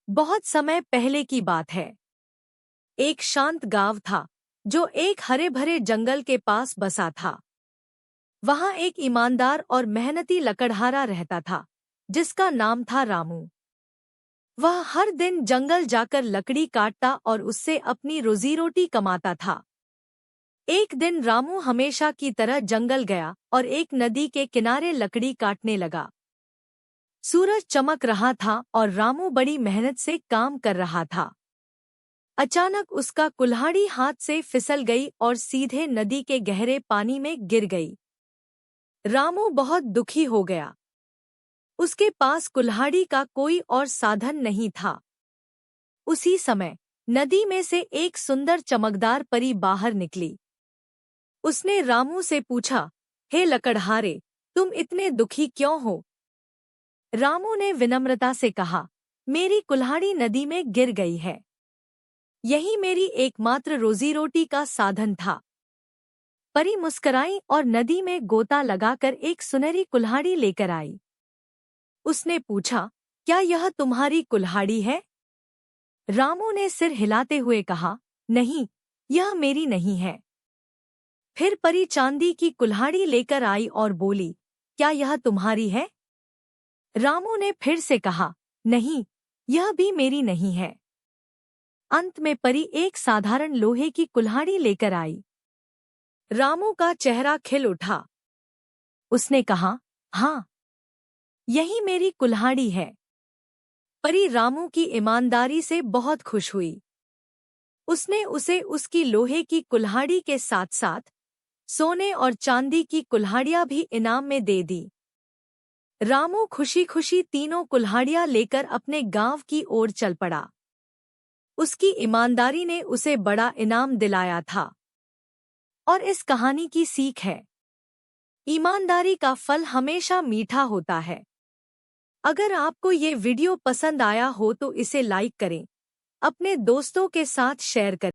बहुत समय पहले की बात है। एक शांत गांव था जो एक हरे भरे जंगल के पास बसा था। वहां एक ईमानदार और मेहनती लकड़हारा रहता था जिसका नाम था रामू। वह हर दिन जंगल जाकर लकड़ी काटता और उससे अपनी रोजी रोटी कमाता था। एक दिन रामू हमेशा की तरह जंगल गया और एक नदी के किनारे लकड़ी काटने लगा। सूरज चमक रहा था और रामू बड़ी मेहनत से काम कर रहा था। अचानक उसका कुल्हाड़ी हाथ से फिसल गई और सीधे नदी के गहरे पानी में गिर गई। रामू बहुत दुखी हो गया। उसके पास कुल्हाड़ी का कोई और साधन नहीं था। उसी समय नदी में से एक सुंदर चमकदार परी बाहर निकली। उसने रामू से पूछा, हे लकड़हारे, तुम इतने दुखी क्यों हो? रामू ने विनम्रता से कहा, मेरी कुल्हाड़ी नदी में गिर गई है। यही मेरी एकमात्र रोजी रोटी का साधन था। परी मुस्कराई और नदी में गोता लगाकर एक सुनहरी कुल्हाड़ी लेकर आई। उसने पूछा, क्या यह तुम्हारी कुल्हाड़ी है? रामू ने सिर हिलाते हुए कहा, नहीं, यह मेरी नहीं है। फिर परी चांदी की कुल्हाड़ी लेकर आई और बोली, क्या यह तुम्हारी है? रामू ने फिर से कहा, नहीं, यह भी मेरी नहीं है। अंत में परी एक साधारण लोहे की कुल्हाड़ी लेकर आई। रामू का चेहरा खिल उठा। उसने कहा, हाँ, यही मेरी कुल्हाड़ी है। परी रामू की ईमानदारी से बहुत खुश हुई। उसने उसे उसकी लोहे की कुल्हाड़ी के साथ साथ सोने और चांदी की कुल्हाड़ियां भी इनाम में दे दी। रामू खुशी खुशी तीनों कुल्हाड़ियां लेकर अपने गांव की ओर चल पड़ा। उसकी ईमानदारी ने उसे बड़ा इनाम दिलाया था। और इस कहानी की सीख है, ईमानदारी का फल हमेशा मीठा होता है। अगर आपको ये वीडियो पसंद आया हो तो इसे लाइक करें, अपने दोस्तों के साथ शेयर करें।